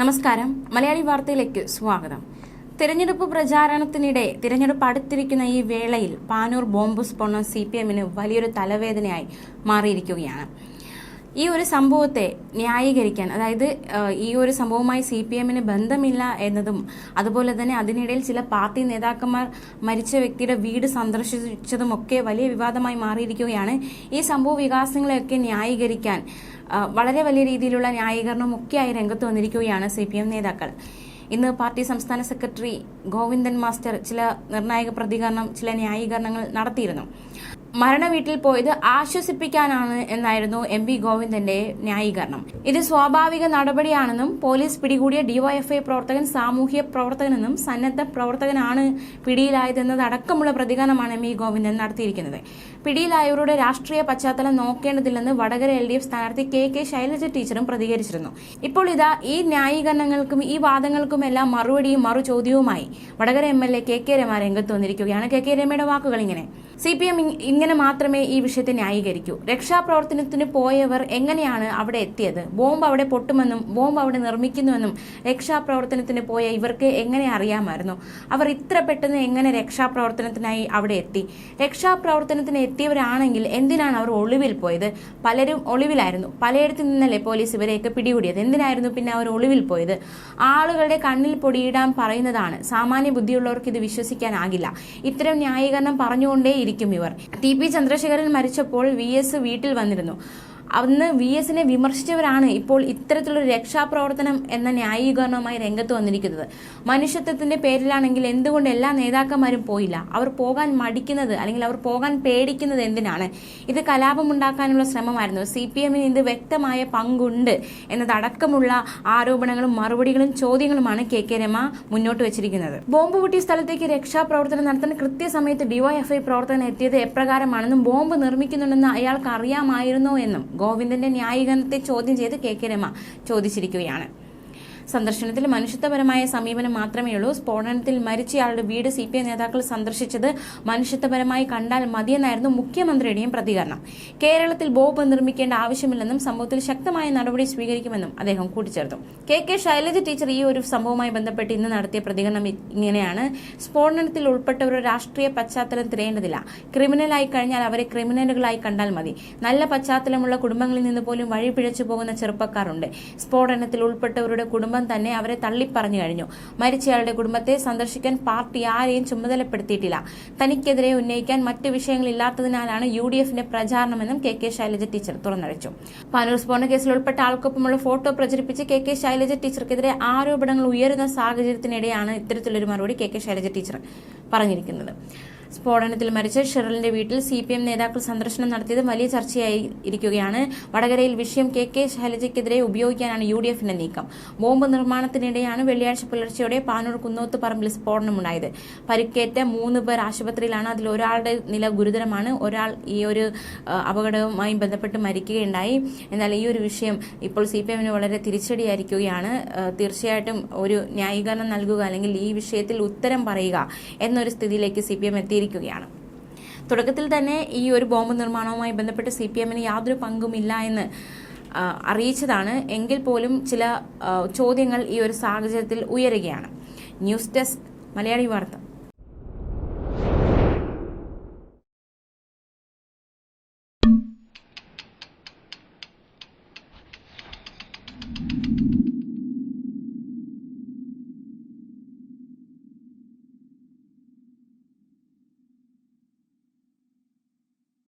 നമസ്കാരം. മലയാളി വാർത്തയിലേക്ക് സ്വാഗതം. തിരഞ്ഞെടുപ്പ് പ്രചാരണത്തിനിടെ തിരഞ്ഞെടുപ്പ് അടുത്തിരിക്കുന്ന ഈ വേളയിൽ പാനൂർ ബോംബ് സ്ഫോടനം CPMന് വലിയൊരു തലവേദനയായി മാറിയിരിക്കുകയാണ്. ഈ ഒരു സംഭവത്തെ ന്യായീകരിക്കാൻ, അതായത് ഈ ഒരു സംഭവവുമായി CPMന് ബന്ധമില്ല എന്നതും അതുപോലെ തന്നെ അതിനിടയിൽ ചില പാർട്ടി നേതാക്കന്മാർ മരിച്ച വ്യക്തിയുടെ വീട് സന്ദർശിച്ചതുമൊക്കെ വലിയ വിവാദമായി മാറിയിരിക്കുകയാണ്. ഈ സംഭവ വികാസങ്ങളെയൊക്കെ ന്യായീകരിക്കാൻ വളരെ വലിയ രീതിയിലുള്ള ന്യായീകരണമൊക്കെയായി രംഗത്ത് വന്നിരിക്കുകയാണ് CPM നേതാക്കൾ. ഇന്ന് പാർട്ടി സംസ്ഥാന സെക്രട്ടറി ഗോവിന്ദൻ മാസ്റ്റർ ചില നിർണായക പ്രതികരണം, ചില ന്യായീകരണങ്ങൾ നടത്തിയിരുന്നു. മരണ വീട്ടിൽ പോയത് ആശ്വസിപ്പിക്കാനാണ് എന്നായിരുന്നു MP ഗോവിന്ദന്റെ ന്യായീകരണം. ഇത് സ്വാഭാവിക നടപടിയാണെന്നും പോലീസ് പിടികൂടിയ DYFI പ്രവർത്തകൻ സാമൂഹ്യ പ്രവർത്തകനെന്നും സന്നദ്ധ പ്രവർത്തകനാണ് പിടിയിലായതെന്നതടക്കമുള്ള പ്രതികരണമാണ് MP ഗോവിന്ദൻ നടത്തിയിരിക്കുന്നത്. പിടിയിലായവരുടെ രാഷ്ട്രീയ പശ്ചാത്തലം നോക്കേണ്ടതില്ലെന്ന് വടകര LDF സ്ഥാനാർത്ഥി KK ശൈലജ ടീച്ചറും പ്രതികരിച്ചിരുന്നു. ഇപ്പോൾ ഇതാ ഈ ന്യായീകരണങ്ങൾക്കും ഈ വാദങ്ങൾക്കുമെല്ലാം മറുപടിയും മറു ചോദ്യവുമായി വടകര MLA KK രമ രംഗത്ത് വന്നിരിക്കുകയാണ്. KK രമയുടെ വാക്കുകൾ ഇങ്ങനെ: CPM ഇങ്ങനെ മാത്രമേ ഈ വിഷയത്തെ ന്യായീകരിക്കൂ. രക്ഷാപ്രവർത്തനത്തിന് പോയവർ എങ്ങനെയാണ് അവിടെ എത്തിയത്? ബോംബ് അവിടെ പൊട്ടുമെന്നും ബോംബ് അവിടെ നിർമ്മിക്കുന്നുവെന്നും രക്ഷാപ്രവർത്തനത്തിന് പോയ ഇവർക്ക് എങ്ങനെ അറിയാമായിരുന്നു? അവർ ഇത്ര പെട്ടെന്ന് എങ്ങനെ രക്ഷാപ്രവർത്തനത്തിനായി അവിടെ എത്തി? രക്ഷാപ്രവർത്തനത്തിന് എത്തിയവരാണെങ്കിൽ എന്തിനാണ് അവർ ഒളിവിൽ പോയത്? പലരും ഒളിവിലായിരുന്നു. പലയിടത്തു നിന്നല്ലേ പോലീസ് ഇവരെയൊക്കെ പിടികൂടിയത്? എന്തിനായിരുന്നു പിന്നെ അവർ ഒളിവിൽ പോയത്? ആളുകളുടെ കണ്ണിൽ പൊടിയിടാൻ പറയുന്നതാണ്. സാമാന്യ ബുദ്ധിയുള്ളവർക്ക് ഇത് വിശ്വസിക്കാനാകില്ല. ഇത്തരം ന്യായീകരണം പറഞ്ഞുകൊണ്ടേ ഇവർ. TP ചന്ദ്രശേഖരൻ മരിച്ചപ്പോൾ VS വീട്ടിൽ വന്നിരുന്നു. അന്ന് VSനെ വിമർശിച്ചവരാണ് ഇപ്പോൾ ഇത്തരത്തിലൊരു രക്ഷാപ്രവർത്തനം എന്ന ന്യായീകരണവുമായി രംഗത്ത് വന്നിരിക്കുന്നത്. മനുഷ്യത്വത്തിന്റെ പേരിലാണെങ്കിൽ എന്തുകൊണ്ട് എല്ലാ നേതാക്കന്മാരും പോയില്ല? അവർ പോകാൻ മടിക്കുന്നത് അല്ലെങ്കിൽ അവർ പോകാൻ പേടിക്കുന്നത് എന്തിനാണ്? ഇത് കലാപമുണ്ടാക്കാനുള്ള ശ്രമമായിരുന്നു. CPMന് ഇത് വ്യക്തമായ പങ്കുണ്ട് എന്നതടക്കമുള്ള ആരോപണങ്ങളും മറുപടികളും ചോദ്യങ്ങളുമാണ് KK രമ മുന്നോട്ട് വെച്ചിരിക്കുന്നത്. ബോംബ് പൊട്ടിയ സ്ഥലത്തേക്ക് രക്ഷാപ്രവർത്തനം നടത്താൻ കൃത്യസമയത്ത് DYFI പ്രവർത്തകൻ എത്തിയത് എപ്രകാരമാണെന്നും ബോംബ് നിർമ്മിക്കുന്നുണ്ടെന്ന് അയാൾക്ക് അറിയാമായിരുന്നോ എന്നും ഗോവിന്ദന്റെ ന്യായീകരണത്തെ ചോദ്യം ചെയ്ത് KK രമ ചോദിച്ചിരിക്കുകയാണ്. സന്ദർശനത്തിൽ മനുഷ്യത്വപരമായ സമീപനം മാത്രമേ ഉള്ളൂ. സ്ഫോടനത്തിൽ മരിച്ചയാളുടെ വീട് CPM നേതാക്കൾ സന്ദർശിച്ചത് മനുഷ്യത്വപരമായി കണ്ടാൽ മതിയെന്നായിരുന്നു മുഖ്യമന്ത്രിയുടെയും പ്രതികരണം. കേരളത്തിൽ ബോംബ് നിർമ്മിക്കേണ്ട ആവശ്യമില്ലെന്നും സംഭവത്തിൽ ശക്തമായ നടപടി സ്വീകരിക്കുമെന്നും അദ്ദേഹം കൂട്ടിച്ചേർത്തു. KK ശൈലജ ടീച്ചർ ഈ ഒരു സംഭവവുമായി ബന്ധപ്പെട്ട് ഇന്ന് നടത്തിയ പ്രതികരണം ഇങ്ങനെയാണ്: സ്ഫോടനത്തിൽ ഉൾപ്പെട്ടവരുടെ രാഷ്ട്രീയ പശ്ചാത്തലം തിരയേണ്ടതില്ല. ക്രിമിനലായി കഴിഞ്ഞാൽ അവരെ ക്രിമിനലുകളായി കണ്ടാൽ മതി. നല്ല പശ്ചാത്തലമുള്ള കുടുംബങ്ങളിൽ നിന്ന് പോലും വഴിപിഴച്ചു പോകുന്ന ചെറുപ്പക്കാരുണ്ട്. സ്ഫോടനത്തിൽ ഉൾപ്പെട്ടവരുടെ കുടുംബം തന്നെ അവരെ തള്ളിപ്പറഞ്ഞു കഴിഞ്ഞു. മരിച്ചയാളുടെ കുടുംബത്തെ സന്ദർശിക്കാൻ പാർട്ടി ആരെയും ചുമതലപ്പെടുത്തിയിട്ടില്ല. തനിക്കെതിരെ ഉന്നയിക്കാൻ മറ്റ് വിഷയങ്ങളില്ലാത്തതിനാലാണ് UDFന്റെ പ്രചാരണമെന്നും KK ശൈലജ ടീച്ചർ തുറന്നടിച്ചു. പാനൂർ സ്ഫോടന കേസിൽ ഉൾപ്പെട്ട ആൾക്കൊപ്പമുള്ള ഫോട്ടോ പ്രചരിപ്പിച്ച് KK ശൈലജ ടീച്ചർക്കെതിരെ ആരോപണങ്ങൾ ഉയരുന്ന സാഹചര്യത്തിനിടെയാണ് ഇത്തരത്തിലൊരു മറുപടി KK ശൈലജ ടീച്ചർ പറഞ്ഞിരിക്കുന്നത്. സ്ഫോടനത്തിൽ മരിച്ച ഷെറിലിന്റെ വീട്ടിൽ CPM നേതാക്കൾ സന്ദർശനം നടത്തിയത് വലിയ ചർച്ചയായി ഇരിക്കുകയാണ്. വടകരയിൽ വിഷയം KK ശൈലജയ്ക്കെതിരെ ഉപയോഗിക്കാനാണ് UDFന്റെ നീക്കം. ബോംബ് നിർമ്മാണത്തിനിടെയാണ് വെള്ളിയാഴ്ച പുലർച്ചെയോടെ പാനൂർ കുന്നോത്ത് പറമ്പിൽ സ്ഫോടനമുണ്ടായത്. പരിക്കേറ്റ 3 പേർ ആശുപത്രിയിലാണ്. അതിൽ ഒരാളുടെ നില ഗുരുതരമാണ്. ഒരാൾ ഈ ഒരു അപകടവുമായി ബന്ധപ്പെട്ട് മരിക്കുകയുണ്ടായി. എന്നാൽ ഈ ഒരു വിഷയം ഇപ്പോൾ CPMന് വളരെ തിരിച്ചടിയായിരിക്കുകയാണ്. തീർച്ചയായിട്ടും ഒരു ന്യായീകരണം നൽകുക അല്ലെങ്കിൽ ഈ വിഷയത്തിൽ ഉത്തരം പറയുക എന്നൊരു സ്ഥിതിയിലേക്ക് CPM എത്തിയിരിക്കുകയാണ്. തുടക്കത്തിൽ തന്നെ ഈ ഒരു ബോംബ് നിർമ്മാണവുമായി ബന്ധപ്പെട്ട് CPMന് യാതൊരു പങ്കുമില്ല എന്ന് അറിയിച്ചതാണ്. എങ്കിൽ പോലും ചില ചോദ്യങ്ങൾ ഈ ഒരു സാഹചര്യത്തിൽ ഉയരുകയാണ്. ന്യൂസ് ഡെസ്ക് മലയാളി വാർത്ത.